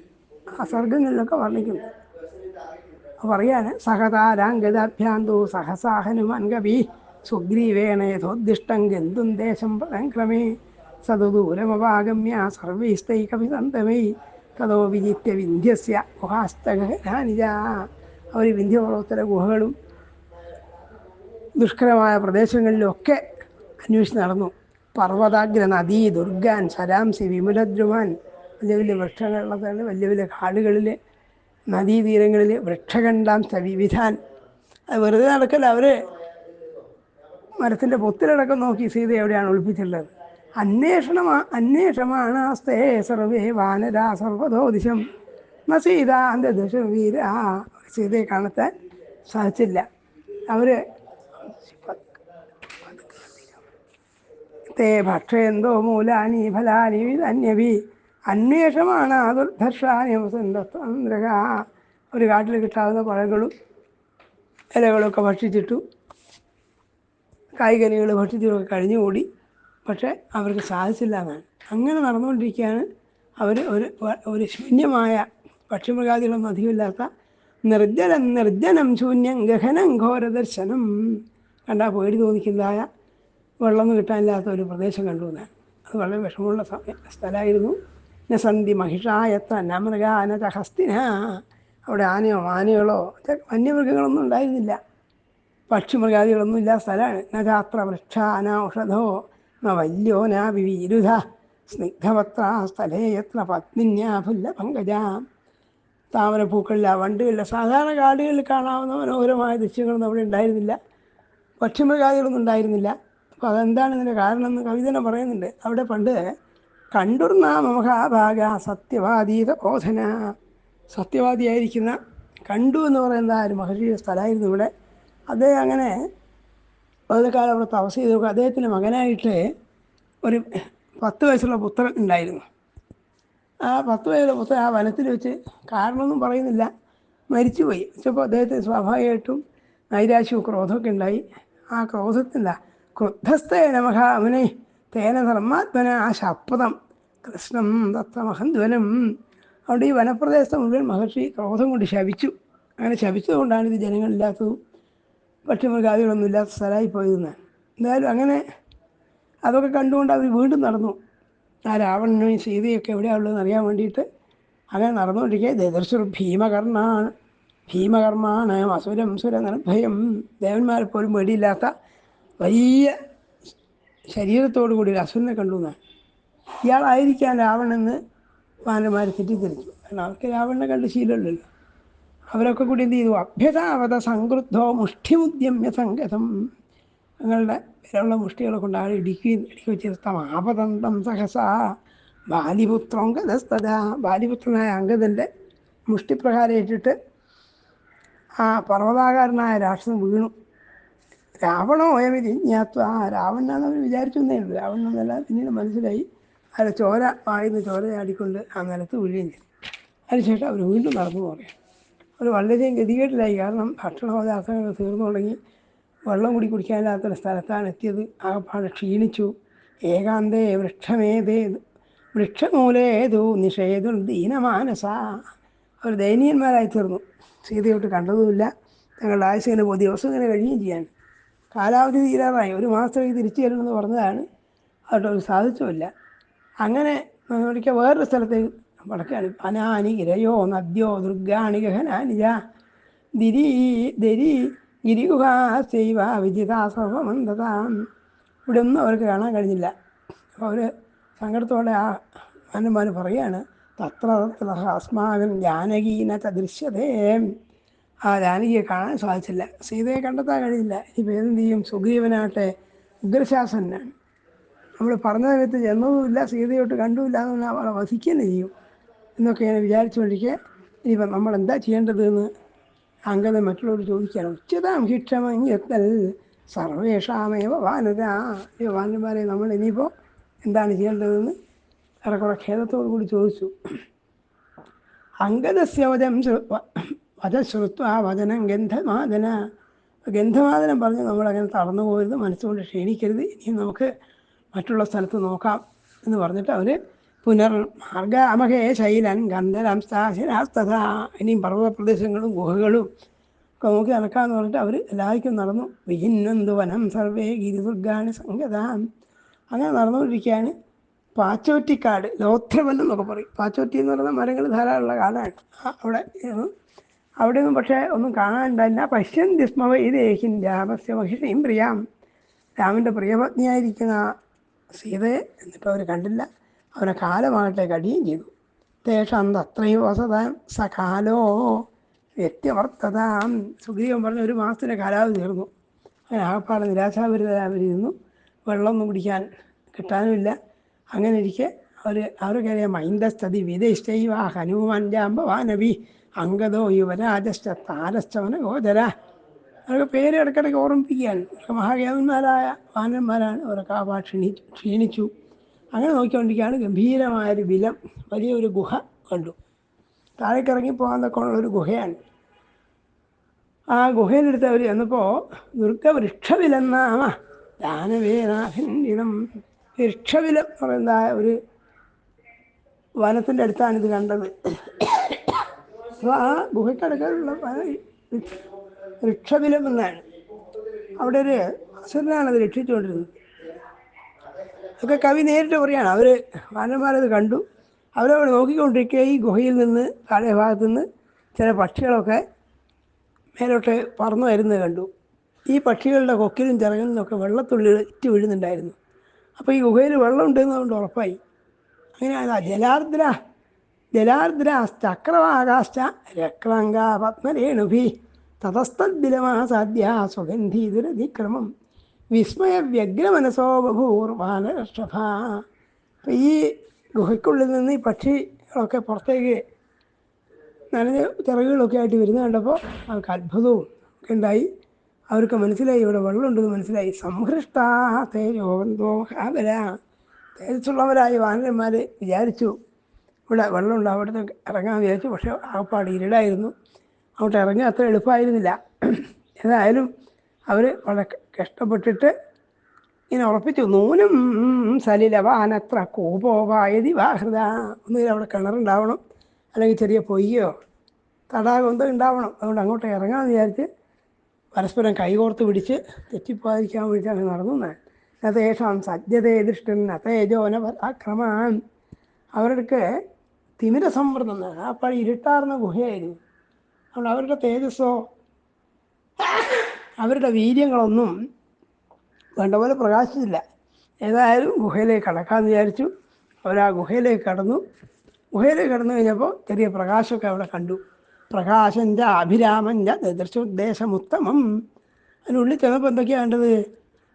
ആ സർഗങ്ങളിലൊക്കെ വർണ്ണിക്കുന്നത്. പറയാണ്, സഹതാരാംഗദാഭ്യാന്തോ സഹസാ ഹനുമാൻ കവി സുഗ്രീവേണ യഥോദ്ദിഷ്ടം ഗന്ധും ദേശം പദംക്രമേ സദൂരമവാഗമ്യ സർവൈസ്തൈകവിസന്തമൈ തതോ വിജിത്യ വിന്ധ്യസ്യ ഗുഹാസ്തഗാനിജ. അവർ വിന്ധ്യപർവ്വതത്തിലെ ഗുഹകളും ദുഷ്കരമായ പ്രദേശങ്ങളിലൊക്കെ അന്വേഷിച്ച് നടന്നു. പർവ്വതാഗ്ര നദീ ദുർഗാൻ സരാംസി വിമുലദ്രുമാൻ. വലിയ വലിയ വൃക്ഷങ്ങളുള്ളതാണ്, വലിയ വലിയ കാടുകളിൽ, നദീതീരങ്ങളിൽ വൃക്ഷകണ്ടാം വിവിധാൻ. അത് വെറുതെ നടക്കല്ല, അവർ മരത്തിൻ്റെ പൊത്തിലടക്കം നോക്കി സീത എവിടെയാണ് ഒളിപ്പിച്ചിട്ടുള്ളത്. അന്വേഷമാണ് ആസ്തേ സർവേ വാനരാ സർവതോദിശം ന സീത അന്തദശം വീര. സീതയെ കാണത്താൻ സാധിച്ചില്ല. അവർ തേ ഭക്ഷയന്തോ മൂലാനി ഫലാനി അന്യവി അന്വേഷമാണ് ദുർധർഷാനിമസന്തന്ത്രക. ഒരു കാട്ടിൽ കിട്ടാവുന്ന പഴങ്ങളും ഇലകളൊക്കെ ഭക്ഷിച്ചിട്ടു, കായ്കനികൾ ഭക്ഷിച്ചിട്ടൊക്കെ കഴിഞ്ഞുകൂടി, പക്ഷേ അവർക്ക് സാധിച്ചില്ല എന്നാണ്. അങ്ങനെ നടന്നുകൊണ്ടിരിക്കുകയാണ്. അവർ ഒരു ശൂന്യമായ പക്ഷിമൃഗാദികളൊന്നും അധികമില്ലാത്ത നിർജ്ജനം ശൂന്യം ഗഹനം ഘോരദർശനം. കണ്ടാൽ പേടി തോന്നിക്കുന്നതായ വെള്ളമൊന്നും കിട്ടാനില്ലാത്ത ഒരു പ്രദേശം കണ്ടു എന്നാണ്. അത് വളരെ വിഷമമുള്ള സ്ഥലമായിരുന്നു. നസന്തി മഹിഷായത്ര നമൃഗാന ഹസ്തിന. അവിടെ ആനയോ മാനകളോ വന്യമൃഗങ്ങളൊന്നും ഉണ്ടായിരുന്നില്ല, പക്ഷിമൃഗാദികളൊന്നും ഇല്ലാത്ത സ്ഥലമാണ്. നജാത്ര വൃക്ഷ അനൗഷധോ ന വല്യോ നാ വിവിരുധ സ്നിഗ്ധപത്ര സ്ഥലേ യത്ര പത്മിന്യാഫുല്ല പങ്കജ. താമരപ്പൂക്കളില്ല, വണ്ടുകളില്ല, സാധാരണ കാടുകളിൽ കാണാവുന്ന മനോഹരമായ ദൃശ്യങ്ങളൊന്നും അവിടെ ഉണ്ടായിരുന്നില്ല, പക്ഷിമൃഗാദികളൊന്നും ഉണ്ടായിരുന്നില്ല. അപ്പോൾ അതെന്താണ് ഇതിൻ്റെ കാരണം എന്ന് കവി തന്നെ പറയുന്നുണ്ട്. അവിടെ പണ്ട് കണ്ടുർന്ന മഹാഭാഗ സത്യവാദീത ബോധന. സത്യവാദിയായിരിക്കുന്ന കണ്ടു എന്ന് പറയുന്ന ഒരു മഹർഷിയുടെ സ്ഥലമായിരുന്നു ഇവിടെ. അദ്ദേഹം അങ്ങനെ വളരെ കാലം അവിടെ തപസ് ചെയ്ത് നോക്കുക. അദ്ദേഹത്തിൻ്റെ മകനായിട്ട് ഒരു 10 വയസ്സുള്ള പുത്രൻ ഉണ്ടായിരുന്നു. ആ 10 വയസ്സുള്ള പുത്രൻ ആ വനത്തിൽ വെച്ച് കാരണമൊന്നും പറയുന്നില്ല മരിച്ചുപോയി. വെച്ചപ്പോൾ അദ്ദേഹത്തിന് സ്വാഭാവികമായിട്ടും നൈരാശ്യവും ക്രോധമൊക്കെ ഉണ്ടായി. ആ ക്രോധത്തില്ല ക്രുദ്ധസ്ഥേന മഹാമുനെ തേന ധർമാത്മന ആ ശപഥം കൃഷ്ണം ദത്തമഹന്ധ്വനം. അവിടെ ഈ വനപ്രദേശത്തെ മുഴുവൻ മഹർഷി ക്രോധം കൊണ്ട് ശപിച്ചു. അങ്ങനെ ശപിച്ചതുകൊണ്ടാണ് ഇത് ജനങ്ങളില്ലാത്തതും പക്ഷിമൃഗാദികളൊന്നും ഇല്ലാത്ത സ്ഥലമായി പോയതെന്ന്. എന്തായാലും അങ്ങനെ അതൊക്കെ കണ്ടുകൊണ്ട് അവർ വീണ്ടും നടന്നു. ആ രാവണനും സീതയൊക്കെ എവിടെയാണ് ഉള്ളതെന്ന് അറിയാൻ വേണ്ടിയിട്ട് അങ്ങനെ നടന്നുകൊണ്ടിരിക്കുക. ദദർശുർ ഭീമകർമാണ് അസുരം സുരനിർഭയം. ദേവന്മാരെ പോലും പേടിയില്ലാത്ത വലിയ ശരീരത്തോടു കൂടി ഒരു അസുരനെ കണ്ടു എന്നാണ്. ഇയാളായിരിക്കാം രാവണെന്ന് വാനന്മാർ തെറ്റിദ്ധരിച്ചു. കാരണം അവർക്ക് രാവണനെ കണ്ട് ശീലമില്ലല്ലോ. അവരൊക്കെ കൂടി എന്ത് ചെയ്തു? അഭ്യതാവത സംക്രുദ്ധോ മുഷ്ടിമുദ്യമ്യ സംഗതം. തങ്ങളുടെ വിരലുള്ള മുഷ്ടികളെ കൊണ്ട് ആൾ ഇടുക്കി വെച്ചിരുത്താം. ആപതന്തം സഹസ ബാലിപുത്രം ഗതസ്തത. ബാലിപുത്രനായ അംഗദൻ്റെ മുഷ്ടിപ്രകാരം ഇട്ടിട്ട് ആ പർവ്വതാകാരനായ രാക്ഷസൻ വീണു. രാവണോയം ജിജ്ഞാത്വ. രാവണനാണെന്ന് അവർ വിചാരിച്ചു എന്നേ ഉള്ളൂ. രാവണനെന്നല്ല പിന്നീട് മനസ്സിലായി. അതിൽ ചോര വായുന്ന ചോര ചാടിക്കൊണ്ട് ആ നിലത്ത് വീഴുകയും ചെയ്തു. അതിനുശേഷം അവർ വീണ്ടും നടന്നു പറയാം. അവർ വളരെയധികം ഗതികേട്ടിലായി. കാരണം ഭക്ഷണപദാർത്ഥങ്ങൾ തീർന്നു തുടങ്ങി. വെള്ളം കൂടി കുടിക്കാനില്ലാത്തൊരു സ്ഥലത്താണ് എത്തിയത്. ആകപ്പാടെ ക്ഷീണിച്ചു. ഏകാന്തേ വൃക്ഷമൂലേതു നിഷേധുർ ദീനമാനസ. അവർ ദയനീയന്മാരായി തീർന്നു. സീതയോട്ട് കണ്ടതുമില്ല. തങ്ങളുടെ ആയുസ് ഇങ്ങനെ ദിവസം ഇങ്ങനെ കഴിയുകയും ചെയ്യാൻ. കാലാവധി തീരാറായി. 1 മാസത്തേക്ക് തിരിച്ചു തരണമെന്ന് പറഞ്ഞതാണ്. അതോട്ട് സാധിച്ചുമില്ല. അങ്ങനെ ഒരിക്കൽ വേറൊരു സ്ഥലത്തേക്ക് വടക്കാണ്. അനാനി ഗിരയോ നദ്യോ ദുർഗാണി ഗഹനാനിജ ഗിരിഗുഹാസൈവ വിജിതാസർവമന്തതാം. ഇവിടെ ഒന്നും അവർക്ക് കാണാൻ കഴിഞ്ഞില്ല. അപ്പോൾ അവർ സങ്കടത്തോടെ ആ വാനന്മാർ പറയുകയാണ്, തത്ര അസ്മാകൻ ജാനകീന ദൃശ്യതേ. ആ ജാനകിയെ കാണാൻ സാധിച്ചില്ല, സീതയെ കണ്ടെത്താൻ കഴിഞ്ഞില്ല. ഇനിയിപ്പോൾ എന്ത് ചെയ്യും? സുഗ്രീവനാകട്ടെ ഉഗ്രശാസനാണ്. നമ്മൾ പറഞ്ഞ സമയത്ത് ചെന്നതുമില്ല, സീതയോട്ട് കണ്ടുമില്ല എന്ന് അവളെ വധിക്കുക ചെയ്യും എന്നൊക്കെയാണ് വിചാരിച്ചുകൊണ്ടിരിക്കുക. ഇനിയിപ്പം നമ്മൾ എന്താ ചെയ്യേണ്ടതെന്ന് അംഗത മറ്റുള്ളവർ ചോദിക്കുകയാണ്. ഉച്ചതാം ഹിക്ഷമഞ്ഞത്തൽ സർവേഷാമേവ വാനന്മാരെ നമ്മൾ ഇനിയിപ്പോൾ എന്താണ് ചെയ്യേണ്ടതെന്ന് ഏറെക്കുറെ ഖേദത്തോടു കൂടി ചോദിച്ചു. അംഗദസ്യ വചശ്രുത്വ വചനം ഗന്ധമാദനം പറഞ്ഞ് നമ്മളങ്ങനെ തളർന്നു പോകരുത്, മനസ്സുകൊണ്ട് ക്ഷീണിക്കരുത്. ഇനിയും നമുക്ക് മറ്റുള്ള സ്ഥലത്ത് നോക്കാം എന്ന് പറഞ്ഞിട്ട് അവർ മാർഗാമഹേ ശൈലൻ ഗന്ധരം സ്ഥാശിരാസ്തഥ. ഇനിയും പർവ്വത പ്രദേശങ്ങളും ഗുഹകളും ഒക്കെ നോക്കി നടക്കാമെന്ന് പറഞ്ഞിട്ട് അവർ എല്ലാവർക്കും നടന്നു. വിജിന്നന്തു വനം സർവേ ഗിരിദുർഗാണി സംഗതാം. അങ്ങനെ നടന്നുകൊണ്ടിരിക്കുകയാണ്. പാച്ചോറ്റിക്കാട്, ലോത്രവനം എന്നൊക്കെ പറയും. പാച്ചോറ്റി എന്ന് പറയുന്ന മരങ്ങൾ ധാരാളമുള്ള കാടാണ്. അവിടെയൊന്നും പക്ഷേ ഒന്നും കാണാനുണ്ടായില്ല. പശ്യന്തി സ്മ വൈദേഹിൻ രാമസ്യ മഹിഷീം പ്രിയാം. രാമൻ്റെ പ്രിയപത്നിയായിരിക്കുന്ന സീതയെ എന്നിട്ട് അവർ കണ്ടില്ല. അവരെ കാലമാകട്ടെ കടിയും ചെയ്തു. തേഷാം തത്രയും വസതാം സകാലോ വ്യക്തിവർത്തതാം. സുഗ്രീവൻ പറഞ്ഞ 1 മാസത്തിൻ്റെ കാലാവധി തീർന്നു. അങ്ങനെ ആകപ്പാടെ നിരാശാപരിതരാവരിരുന്നു. വെള്ളമൊന്നും കുടിക്കാൻ കിട്ടാനുമില്ല. അങ്ങനെ ഇരിക്കെ അവർക്കറിയാം മൈന്ദസ്ഥതി വിദേശൈവ ഹനുമാൻ ജാമ്പവാനവി അംഗതോ യുവരാജശ്ച താരശ്ചവന ഗോചര. അവർക്ക് പേര് ഇടയ്ക്കിടയ്ക്ക് ഓർമ്മിപ്പിക്കുകയാണ്. മഹാദേവന്മാരായ വാനന്മാരാണ്. അവരൊക്കെ ആ ക്ഷീണിച്ചു. അങ്ങനെ നോക്കിക്കൊണ്ടിരിക്കുകയാണ്. ഗംഭീരമായൊരു വലിയൊരു ഗുഹ കണ്ടു. താഴേക്ക് ഇറങ്ങിപ്പോകാനൊക്കെ ഉള്ളൊരു ഗുഹയാണ്. ആ ഗുഹയിലെടുത്ത് അവർ ചെന്നപ്പോൾ ദുർഗവൃക്ഷവിലെന്നാമ ദാനവേനാഭിന്ദിതം. വൃക്ഷവിലം എന്ന് പറയുന്ന ഒരു വനത്തിൻ്റെ അടുത്താണിത് കണ്ടത്. അപ്പോൾ ആ ഗുഹയ്ക്കടുക്കാനുള്ള വൃക്ഷവിലം എന്നാണ്. അവിടെ ഒരു അസുരനാണത് രക്ഷിച്ചുകൊണ്ടിരുന്നത്. അതൊക്കെ കവി നേരിട്ട് പറയുകയാണ്. അവർ വാനന്മാരത് കണ്ടു. അവരവിടെ നോക്കിക്കൊണ്ടിരിക്കുക. ഈ ഗുഹയിൽ നിന്ന് താഴെ ഭാഗത്തു നിന്ന് ചില പക്ഷികളൊക്കെ മേലോട്ട് പറന്നു വരുന്നത് കണ്ടു. ഈ പക്ഷികളുടെ കൊക്കിലും ചിറകിലും നിന്നൊക്കെ വെള്ളത്തുള്ളി ഇറ്റ് വീഴുന്നുണ്ടായിരുന്നു. അപ്പോൾ ഈ ഗുഹയിൽ വെള്ളം ഉണ്ടെന്നതുകൊണ്ട് ഉറപ്പായി. അങ്ങനെ ജലാർദ്രാശ്ചക്രവാകാശ്ച രക്രാംഗ പത്മരേണുഭി തതസ്തദ്ബിലമാസാദ്യ സുഗന്ധീതുരതിക്രമം വിസ്മയ വ്യഗ്രമനസോ ബഭൂർവാനരക്ഷഭ. അപ്പം ഈ ഗുഹയ്ക്കുള്ളിൽ നിന്ന് ഈ പക്ഷികളൊക്കെ പുറത്തേക്ക് നനഞ്ഞ ചിറകുകളൊക്കെ ആയിട്ട് വരുന്നത് കണ്ടപ്പോൾ അവർക്ക് അത്ഭുതവും ഒക്കെ ഉണ്ടായി. അവർക്ക് മനസ്സിലായി ഇവിടെ വെള്ളമുണ്ടെന്ന് മനസ്സിലായി. സംഹൃഷ്ടാ തേജോവന്തോ ഹാബല. തേജസ്സുള്ളവരായി വാനരന്മാർ വിചാരിച്ചു ഇവിടെ വെള്ളമുണ്ട്, അവിടുന്ന് ഇറങ്ങാൻ വിചാരിച്ചു. പക്ഷേ ആകപ്പാട് ഇരുടായിരുന്നു. അങ്ങോട്ട് ഇറങ്ങാൻ അത്ര എളുപ്പമായിരുന്നില്ല. ഏതായാലും അവർ വളരെ കഷ്ടപ്പെട്ടിട്ട് ഇങ്ങനെ ഉറപ്പിച്ചു. നൂനും സലിലവാനത്ര കോപോപായതി വാഹൃത. ഒന്നുകിൽ അവിടെ കിണറുണ്ടാവണം, അല്ലെങ്കിൽ ചെറിയ പൊയ്യോ തടാകം എന്തോ ഉണ്ടാവണം. അതുകൊണ്ട് അങ്ങോട്ട് ഇറങ്ങാമെന്ന് വിചാരിച്ച് പരസ്പരം കൈകോർത്ത് പിടിച്ച് തെറ്റിപ്പോകാതിരിക്കാൻ വേണ്ടിയിട്ടാണ് നടന്നു. നതേഷാം സജ്ജതേ ദൃഷ്ടൻ നതേജോന പരാക്രമാൻ. അവർക്ക് തിമിര സമ്മർദ്ദം എന്നാണ്. ആ പഴി ഇരുട്ടാർന്ന ഗുഹയായിരുന്നു. അതുകൊണ്ട് അവരുടെ തേജസ്സോ അവരുടെ വീര്യങ്ങളൊന്നും വേണ്ട പോലെ പ്രകാശിച്ചില്ല. ഏതായാലും ഗുഹയിലേക്ക് കടക്കാമെന്ന് വിചാരിച്ചു. അവരാ ഗുഹയിലേക്ക് കടന്നു. ഗുഹയിലേക്ക് കടന്നു കഴിഞ്ഞപ്പോൾ ചെറിയ പ്രകാശമൊക്കെ അവിടെ കണ്ടു. പ്രകാശഞ്ച അഭിരാമഞ്ച ദൃശോദ്ദേശമുത്തമം. അതിനുള്ളിൽ ചെന്നപ്പോൾ എന്തൊക്കെയാണ് കണ്ടത്?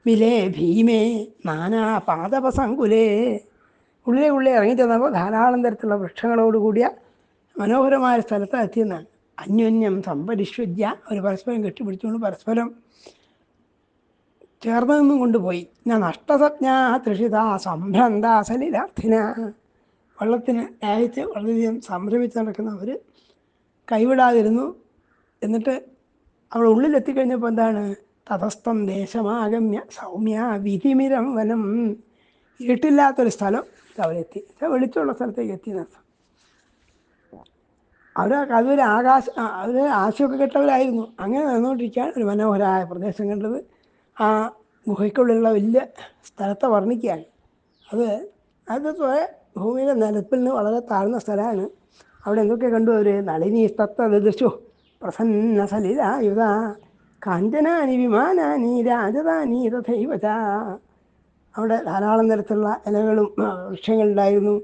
മിലേ ഭീമേ നാനാ പാദപസങ്കുലേ. ഉള്ളിലെ ഇറങ്ങി ചെന്നപ്പോൾ ധാരാളം തരത്തിലുള്ള വൃക്ഷങ്ങളോട് കൂടിയ മനോഹരമായ സ്ഥലത്ത് എത്തിയെന്നാണ്. അന്യോന്യം സമ്പരിഷ്വജ്യ, അവർ പരസ്പരം കെട്ടിപ്പിടിച്ചുകൊണ്ട് പരസ്പരം ചേർന്ന് നിന്നും കൊണ്ടുപോയി. ഞാൻ നഷ്ടസജ്ഞാ തൃഷിത സംഭ്രന്താസലിലാർത്ഥിന. വെള്ളത്തിന് ദാഹിച്ച് വളരെയധികം സംഭ്രമിച്ച് നടക്കുന്നവർ കൈവിടാതിരുന്നു. എന്നിട്ട് അവിടെ ഉള്ളിലെത്തിക്കഴിഞ്ഞപ്പോൾ എന്താണ്? തതസ്ഥം ദേശമാഗമ്യ സൗമ്യ വിധിമിരം വനം. ഇരുട്ടില്ലാത്തൊരു സ്ഥലം അവരെത്തി. വെളിച്ചമുള്ള സ്ഥലത്തേക്ക് എത്തി നടത്തും. അതൊരു അവർ ആശയൊക്കെ കെട്ടവരായിരുന്നു. അങ്ങനെ നടന്നുകൊണ്ടിരിക്കാൻ ഒരു മനോഹരമായ പ്രദേശം കണ്ടത്. ആ ഗുഹയ്ക്കുള്ളിലുള്ള വലിയ സ്ഥലത്തെ വർണ്ണിക്കുകയാണ്. അതൊക്കെ ഭൂമിയിലെ നിരപ്പിൽ നിന്ന് വളരെ താഴ്ന്ന സ്ഥലമാണ്. അവിടെ എന്തൊക്കെ കണ്ടു അവർ? നളിനി തത്തദൃശു പ്രസന്ന സലിലായുധ കാഞ്ചനാനി വിമാനാനി രാജധാനി തഥൈവച. അവിടെ ധാരാളം തരത്തിലുള്ള ഇലകളും വൃക്ഷങ്ങളുണ്ടായിരുന്നു.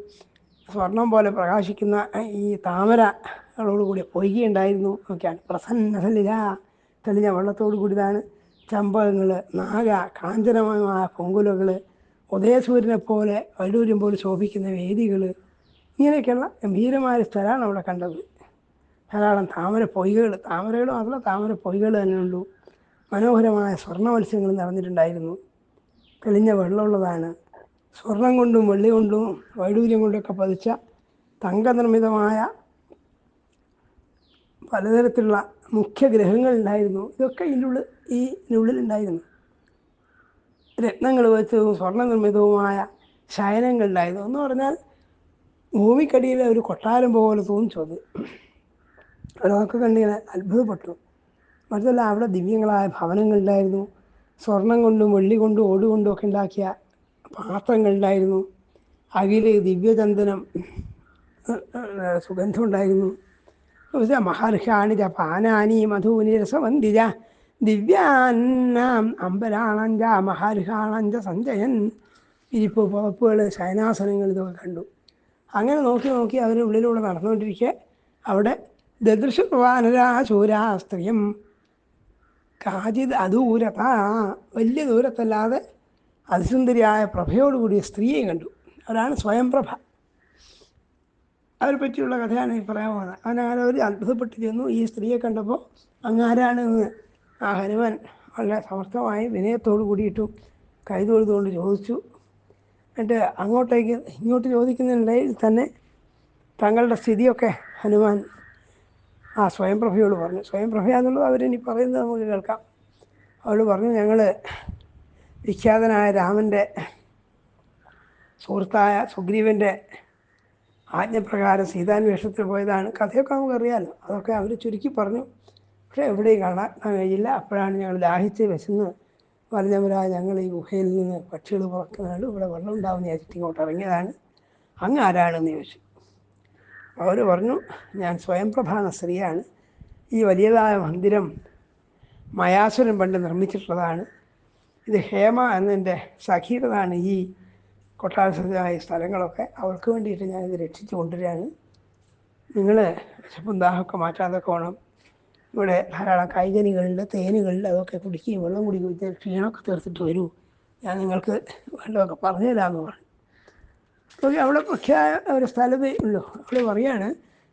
സ്വർണം പോലെ പ്രകാശിക്കുന്ന ഈ താമരകളോടുകൂടി പൊയ്കയുണ്ടായിരുന്നു. ഒക്കെയാണ് പ്രസന്ന സലില, തെളിഞ്ഞ വെള്ളത്തോടു കൂടിയതാണ്. ചമ്പകങ്ങൾ, നാഗ, കാഞ്ചനമയമായ പൊങ്കുലകൾ, ഉദയസൂര്യനെ പോലെ വൈഡൂര്യം പോലെ ശോഭിക്കുന്ന വേദികൾ, ഇങ്ങനെയൊക്കെയുള്ള ഗംഭീരമായ സ്ഥലമാണ് അവിടെ കണ്ടത്. ധാരാളം താമര പൊയ്കകൾ, താമരകൾ മാത്രമല്ല താമര പൊയ്കകൾ തന്നെ ഉള്ളൂ. മനോഹരമായ സ്വർണ്ണ മത്സ്യങ്ങൾ നിറഞ്ഞിട്ടുണ്ടായിരുന്നു. തെളിഞ്ഞ വെള്ളമുള്ളതാണ്. സ്വർണം കൊണ്ടും വെള്ളി കൊണ്ടും വൈഡൂര്യം കൊണ്ടൊക്കെ പതിച്ച തങ്കനിർമ്മിതമായ പലതരത്തിലുള്ള മുഖ്യ ഗ്രഹങ്ങളുണ്ടായിരുന്നു. ഇതൊക്കെ ഇതിനുള്ളിലുണ്ടായിരുന്നു. രത്നങ്ങൾ വെച്ചതും സ്വർണ്ണ നിർമ്മിതവുമായ ശയനങ്ങളുണ്ടായിരുന്നു. എന്ന് പറഞ്ഞാൽ ഭൂമിക്കടിയിലെ ഒരു കൊട്ടാരം പോലെ തോന്നിച്ചു. അതൊക്കെ കണ്ടിങ്ങനെ അത്ഭുതപ്പെട്ടു. മറ്റല്ല, അവിടെ ദിവ്യങ്ങളായ ഭവനങ്ങളുണ്ടായിരുന്നു. സ്വർണം കൊണ്ടും വെള്ളി കൊണ്ടും ഓടുകൊണ്ടും ഒക്കെ ഉണ്ടാക്കിയ പാത്രങ്ങളുണ്ടായിരുന്നു. അകില് ദിവ്യചന്ദനം സുഗന്ധം ഉണ്ടായിരുന്നു. മഹർഷാണിജ പാനാനി മധൂനി രസവന്തിജ ദിവ്യാന്നാം അമ്പരാണഞ്ച മഹർഷാണഞ്ച സഞ്ജയൻ. ഇരിപ്പ്, പുതപ്പുകൾ, ശയനാസനങ്ങൾ, ഇതൊക്കെ കണ്ടു. അങ്ങനെ നോക്കി അവർ ഉള്ളിലൂടെ നടന്നുകൊണ്ടിരിക്കെ അവിടെ ദദൃശുവാനരാശൂരാ സ്ത്രീയം കാചിത് അദൂരത. വലിയ ദൂരത്തല്ലാതെ അതിസുന്ദരിയായ പ്രഭയോടുകൂടിയ സ്ത്രീയെ കണ്ടു. അവരാണ് സ്വയംപ്രഭ. അവരെ പറ്റിയുള്ള കഥയാണ് ഈ പറയാൻ പോകുന്നത്. അങ്ങനെ അവർ അത്ഭുതപ്പെട്ട് ചെന്നു. ഈ സ്ത്രീയെ കണ്ടപ്പോൾ അങ്ങാരാണെന്ന് ആ ഹനുമാൻ വളരെ സമർത്ഥമായി വിനയത്തോടു കൂടിയിട്ടും കൈതൊഴുതുകൊണ്ട് ചോദിച്ചു. എന്നിട്ട് ഇങ്ങോട്ട് ചോദിക്കുന്നതിനിടയിൽ തന്നെ തങ്ങളുടെ സ്ഥിതിയൊക്കെ ഹനുമാൻ ആ സ്വയംപ്രഭയോട് പറഞ്ഞു. സ്വയംപ്രഭയാന്നുള്ളത് അവരിനി പറയുന്നത് നമുക്ക് കേൾക്കാം. അവൾ പറഞ്ഞു, ഞങ്ങൾ വിഖ്യാതനായ രാമൻ്റെ സുഹൃത്തായ സുഗ്രീവൻ്റെ ആജ്ഞപ്രകാരം സീതാന്വേഷണത്തിൽ പോയതാണ്. കഥയൊക്കെ നമുക്കറിയാമല്ലോ. അതൊക്കെ അവർ ചുരുക്കി പറഞ്ഞു. പക്ഷേ എവിടെയും കാണാൻ കഴിയില്ല. അപ്പോഴാണ് ഞങ്ങൾ ദാഹിച്ച് വിശന്ന് പറഞ്ഞവരായ ഞങ്ങൾ ഈ ഗുഹയിൽ നിന്ന് പക്ഷികൾ പുറക്കുന്നതാണ്, ഇവിടെ വെള്ളം ഉണ്ടാവുമെന്ന് വിചാരിച്ചിട്ട് ഇങ്ങോട്ട് ഇറങ്ങിയതാണ്. അങ്ങ് ആരാണെന്ന് ചോദിച്ചു. അവർ പറഞ്ഞു, ഞാൻ സ്വയംപ്രഭ എന്ന സ്ത്രീയാണ്. ഈ വലിയതായ മന്ദിരം മയാസുരൻ പണ്ട് നിർമ്മിച്ചിട്ടുള്ളതാണ്. ഇത് ഹേമ എന്നെൻ്റെ സഖീരതാണ് ഈ കൊട്ടാരമായ സ്ഥലങ്ങളൊക്കെ. അവൾക്ക് വേണ്ടിയിട്ട് ഞാനിത് രക്ഷിച്ചു കൊണ്ടുവരികയാണ്. നിങ്ങൾ വിശപ്പും ദാഹമൊക്കെ മാറ്റാതൊക്കെ വേണം. ഇവിടെ ധാരാളം കായ്കനികളുണ്ട്, തേനുകളുണ്ട്. അതൊക്കെ കുടിക്കുകയും വെള്ളം കുടിക്കുകയും ക്ഷീണമൊക്കെ തീർത്തിട്ട് വരൂ, ഞാൻ നിങ്ങൾക്ക് വേണ്ടതൊക്കെ പറഞ്ഞു തരാമെന്ന് പറഞ്ഞു. അപ്പോൾ അവിടെ മുഖ്യമായ ഒരു സ്ഥലത്ത് ഉള്ളൂ. അവൾ പറയാണ്,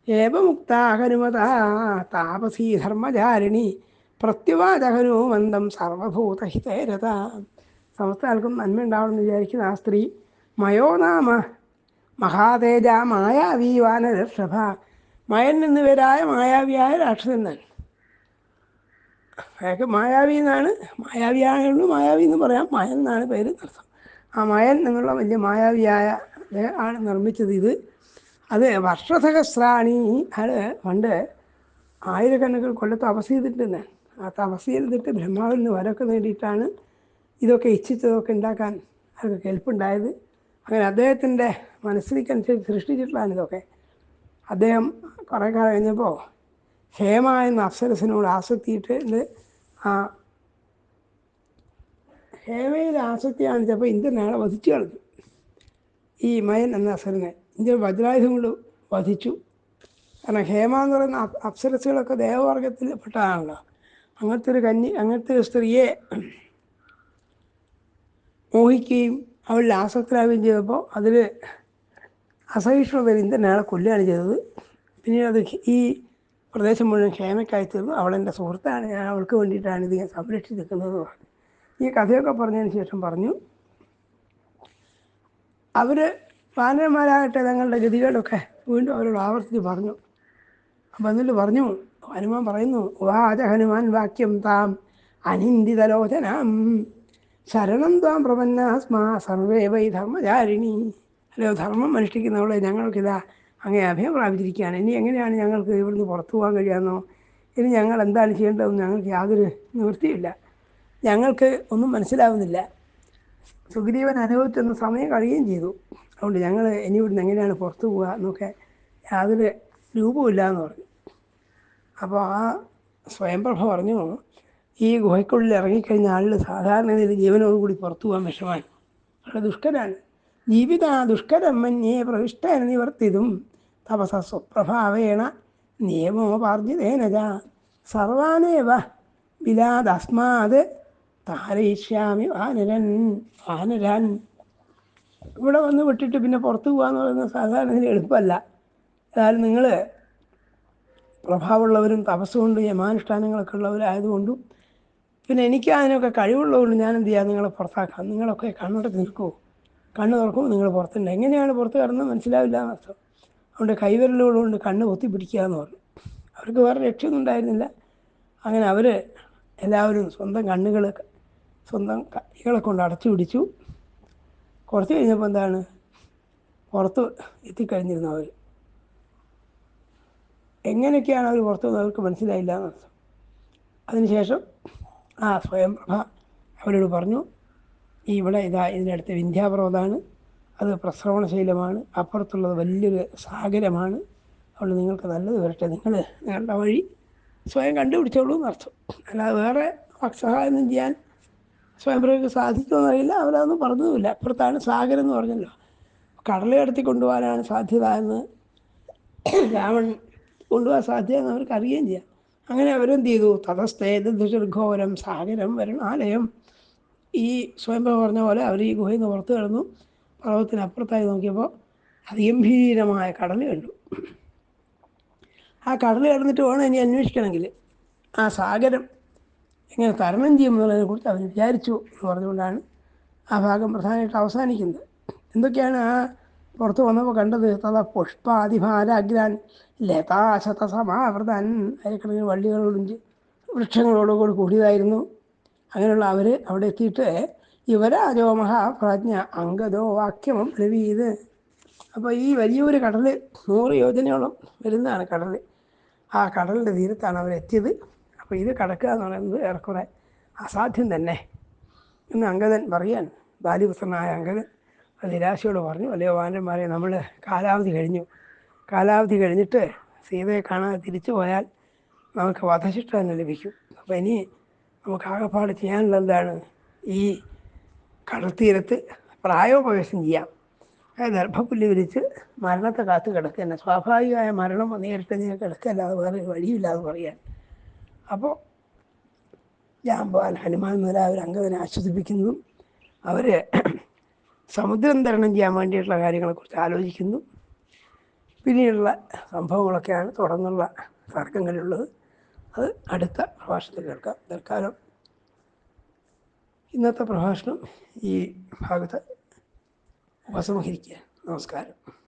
ഏവമുക്ത ഹനുമത താപസീ ധർമ്മചാരിണി പ്രത്യുവാചഹനുമന്തം സർവഭൂതഹിതേരത. സമസ്ത ആൾക്കും നന്മ ഉണ്ടാവണമെന്ന് വിചാരിക്കുന്ന ആ സ്ത്രീ മയോ നാമ മഹാതേജ മായാവി വാനരഷഭ. മയൻ എന്നിവരായ മായാവിയായ രാക്ഷസൻ. അയാൾക്ക് മായാവി എന്നാണ്, മായാവിയായുള്ളൂ മായാവി എന്ന് പറയാം. മയൻ എന്നാണ് പേര് അർത്ഥം. ആ മയൻ എന്നുള്ള വലിയ മായാവിയായ ആണ് നിർമ്മിച്ചത് ഇത്. അത് വർഷസഹസ്രാണി. അയാൾ പണ്ട് 1000 കൊല്ലത്ത് തപസ് ചെയ്തിട്ടുണ്ട്. ആ തപസ്സിരുന്നിട്ട് ബ്രഹ്മാവിൽ നിന്ന് വരമൊക്കെ നേടിയിട്ടാണ് ഇതൊക്കെ ഇച്ഛിച്ചതൊക്കെ ഉണ്ടാക്കാൻ അവർക്ക് കെൽപ്പുണ്ടായത്. അങ്ങനെ അദ്ദേഹത്തിൻ്റെ മനസ്സിലേക്കനുസരിച്ച് സൃഷ്ടിച്ചിട്ടുള്ളതാണ് ഇതൊക്കെ. അദ്ദേഹം കുറേ കാലം കഴിഞ്ഞപ്പോൾ ഹേമ എന്ന അപ്സരസിനോട് ആസക്തിയിട്ട് ആ ഹേമയിൽ ആസക്തി കാണിച്ചപ്പോൾ ഇന്ദ്രൻ അയാളെ വധിച്ചു കളഞ്ഞു. ഈ മയൻ എന്ന അസുരനെ ഇന്ദ്രൻ വജ്രായുധം കൊണ്ട് വധിച്ചു. കാരണം ഹേമ എന്ന് പറയുന്ന അപ്സരസുകളൊക്കെ ദേവവർഗത്തിൽ പെട്ടതാണല്ലോ. അങ്ങനത്തെ ഒരു സ്ത്രീയെ മോഹിക്കുകയും അവളിൽ ആസക്തരാകുകയും ചെയ്തപ്പോൾ അതിൽ അസഹിഷ്ണുത ഇന്ദ്രൻ അയാളെ കൊല്ലുകയാണ് ചെയ്തത്. പിന്നീട് അത് ഈ പ്രദേശം മുഴുവൻ ക്ഷേമക്കായി തീർന്നു. അവളെൻ്റെ സുഹൃത്താണ്, ഞാൻ അവൾക്ക് വേണ്ടിയിട്ടാണ് ഇത് ഞാൻ സംരക്ഷിച്ച് നിൽക്കുന്നതെന്ന് പറഞ്ഞു. ഈ കഥയൊക്കെ പറഞ്ഞതിന് ശേഷം പറഞ്ഞു, അവർ വാനരന്മാരാകട്ടെ തങ്ങളുടെ ഗതികളൊക്കെ വീണ്ടും അവരോട് ആവർത്തിച്ച് പറഞ്ഞു. അപ്പം എന്നിട്ട് പറഞ്ഞു, ഹനുമാൻ പറയുന്നു, വാച ഹനുമാൻ വാക്യം താം അനിന്ദിതലോചനം ശരണം ത്വാം പ്രപന്നാസ്മാ സർവേ വൈ ധർമ്മചാരിണി. അല്ലയോ ധർമ്മം അനുഷ്ഠിക്കുന്നവളെ, ഞങ്ങൾക്കിതാ അങ്ങേ അഭയം പ്രാപിച്ചിരിക്കുകയാണ്. ഇനി എങ്ങനെയാണ് ഞങ്ങൾക്ക് ഇവിടുന്ന് പുറത്തു പോകാൻ കഴിയാമെന്നോ, ഇനി ഞങ്ങൾ എന്താണ് ചെയ്യേണ്ടതെന്ന് ഞങ്ങൾക്ക് യാതൊരു നിവൃത്തിയില്ല. ഞങ്ങൾക്ക് ഒന്നും മനസ്സിലാവുന്നില്ല. സുഗ്രീവൻ അനുഭവിച്ചെന്ന സമയം കഴിയുകയും ചെയ്തു. അതുകൊണ്ട് ഞങ്ങൾ ഇനി ഇവിടുന്ന് എങ്ങനെയാണ് പുറത്തു പോവുക എന്നൊക്കെ യാതൊരു രൂപമില്ല എന്ന് പറഞ്ഞു. അപ്പോൾ ആ സ്വയംപ്രഭ പറഞ്ഞു, ഈ ഗുഹയ്ക്കുള്ളിൽ ഇറങ്ങിക്കഴിഞ്ഞ ആളിൽ സാധാരണ രീതിയിൽ ജീവനോടുകൂടി പുറത്തു പോകാൻ വിഷമാണ്. വളരെ ദുഷ്കരാണ്. ജീവിത ദുഷ്കരം മന്യേ പ്രവിഷ്ട നിവർത്തിതും തപസ സ്വപ്രഭാവേണ നിയമോപാർജിതേനജ സർവാനേവ വിലാദസ്മാത് താരയിഷ്യാമി വാനരൻ. ഇവിടെ വന്ന് വിട്ടിട്ട് പിന്നെ പുറത്തു പോകാന്ന് പറയുന്നത് സാധാരണ എളുപ്പമല്ല. അതായത് നിങ്ങൾ പ്രഭാവമുള്ളവരും തപസ്സുകൊണ്ട് യമാനുഷ്ഠാനങ്ങളൊക്കെ ഉള്ളവരായതുകൊണ്ടും പിന്നെ എനിക്ക് അതിനൊക്കെ കഴിവുള്ളതുകൊണ്ട് ഞാൻ എന്ത് ചെയ്യാം, നിങ്ങളെ പുറത്താക്കാം. നിങ്ങളൊക്കെ കണ്ണടച്ച് നിൽക്കുമോ, കണ്ണ് തുറക്കുമ്പോൾ നിങ്ങൾ പുറത്തുണ്ട്. എങ്ങനെയാണ് പുറത്ത് കിടന്നത് മനസ്സിലാവില്ല എന്നർത്ഥം. അതുകൊണ്ട് കൈവിരലുകളുകൊണ്ട് കണ്ണ് പൊത്തി പിടിക്കുക എന്ന് പറഞ്ഞു. അവർക്ക് വേറെ രക്ഷയൊന്നും ഉണ്ടായിരുന്നില്ല. അങ്ങനെ അവർ എല്ലാവരും സ്വന്തം കൈകളെ കൊണ്ട് അടച്ചു പിടിച്ചു. കുറച്ച് കഴിഞ്ഞപ്പോൾ എന്താണ്, പുറത്ത് എത്തിക്കഴിഞ്ഞിരുന്നു. അവർ എങ്ങനെയൊക്കെയാണ് അവർ പുറത്തു വന്നത് അവർക്ക് മനസ്സിലായില്ല എന്നർത്ഥം. അതിനുശേഷം ആ സ്വയംപ്രഭ അവരോട് പറഞ്ഞു, ഇവിടെ ഇതിനടുത്ത് വിന്ധ്യാപർവ്വതമാണ്, അത് പ്രസ്രവണശീലമാണ്, അപ്പുറത്തുള്ളത് വലിയൊരു സാഗരമാണ്. അതുകൊണ്ട് നിങ്ങൾക്ക് നല്ലത് വരട്ടെ, നിങ്ങളുടെ വഴി സ്വയം കണ്ടുപിടിച്ചോളൂ എന്നർത്ഥം. അല്ലാതെ വേറെ സഹായമൊന്നും ചെയ്യാൻ സ്വയംപ്രഭയ്ക്ക് സാധിക്കുമെന്നറിയില്ല. അവരതൊന്നും പറഞ്ഞതുമില്ല. അപ്പുറത്താണ് സാഗരം എന്ന് പറഞ്ഞല്ലോ, കടൽ കടത്തി കൊണ്ടുപോകാനാണ് സാധ്യത എന്ന് രാവൺ കൊണ്ടുപോകാൻ സാധ്യത എന്ന് അവർക്ക് അറിയുകയും ചെയ്യാം. അങ്ങനെ അവരെന്ത് ചെയ്തു, തതസ്ഥേത് ദുർഘോരം സാഗരം വരുണാലയം. ഈ സ്വയംപ്രഭ പറഞ്ഞ പോലെ അവർ ഈ ഗുഹയിൽ നിന്ന് പുറത്ത് കിടന്നു. പർവ്വതത്തിനപ്പുറത്തായി നോക്കിയപ്പോൾ അതിഗംഭീരമായ കടൽ കണ്ടു. ആ കടൽ കിടന്നിട്ട് വേണം ഇനി അന്വേഷിക്കണമെങ്കിൽ ആ സാഗരം എങ്ങനെ തരണം ചെയ്യുമെന്നുള്ളതിനെക്കുറിച്ച് അവർ വിചാരിച്ചു എന്ന് പറഞ്ഞുകൊണ്ടാണ് ആ ഭാഗം പ്രധാനമായിട്ട് അവസാനിക്കുന്നത്. എന്തൊക്കെയാണ് ആ പുറത്ത് വന്നപ്പോൾ കണ്ടത്? തഥ പുഷ്പാതിഭാരാഗ്രാൻ ലതാശതസമാവൃതൻ. അതിനക്കണക്കിന് വള്ളികളോടും വൃക്ഷങ്ങളോടും കൂടി കൂടിയതായിരുന്നു. അങ്ങനെയുള്ള അവർ അവിടെ എത്തിയിട്ട് യുവരാജോ മഹാപ്രാജ്ഞ അംഗദോ വാക്യമം ബ്രവീത്. അപ്പോൾ ഈ വലിയൊരു കടൽ 100 യോജനയോളം വരുന്നതാണ് കടൽ. ആ കടലിൻ്റെ തീരത്താണ് അവരെത്തിയത്. അപ്പോൾ ഇത് കടക്കുക എന്ന് പറയുന്നത് ഏറെക്കുറെ അസാധ്യം തന്നെ എന്ന് അംഗദൻ പറയാൻ, ബാലിപുത്രനായ അംഗദൻ നിരാശയോട് പറഞ്ഞു, അല്ലയോ വാനരന്മാരെ, നമ്മൾ കാലാവധി കഴിഞ്ഞിട്ട് സീതയെ കാണാതെ തിരിച്ചു പോയാൽ നമുക്ക് വധശിക്ഷ തന്നെ ലഭിക്കും. അപ്പോൾ ഇനി നമുക്ക് ആകെപ്പാട് ചെയ്യാനുള്ള എന്താണ്, ഈ കടൽത്തീരത്ത് പ്രായോപവേശം ചെയ്യാം. അതായത് ഗർഭപ്പുല്ല് വിരിച്ച് മരണത്തെ കാത്ത് കിടക്കുക തന്നെ, സ്വാഭാവികമായ മരണം നേരിട്ട് നീ കിടക്കല്ലാതെ വേറെ വഴിയില്ലാതെ പറയാൻ. അപ്പോൾ ജാമ്പവാൻ, ഹനുമാൻ മുതലായവർ അംഗദനെ ആശ്വസിപ്പിക്കുന്നതും അവർ സമുദ്രം തരണം ചെയ്യാൻ വേണ്ടിയിട്ടുള്ള കാര്യങ്ങളെക്കുറിച്ച് ആലോചിക്കുന്നു. പിന്നീടുള്ള സംഭവങ്ങളൊക്കെയാണ് തുടർന്നുള്ള തർക്കങ്ങളിലുള്ളത്. അത് അടുത്ത പ്രഭാഷണത്തിൽ കേൾക്കാം. തൽക്കാലം ഇന്നത്തെ പ്രഭാഷണം ഈ ഭാഗത്ത് ഉപസംഹരിക്കുക. നമസ്കാരം.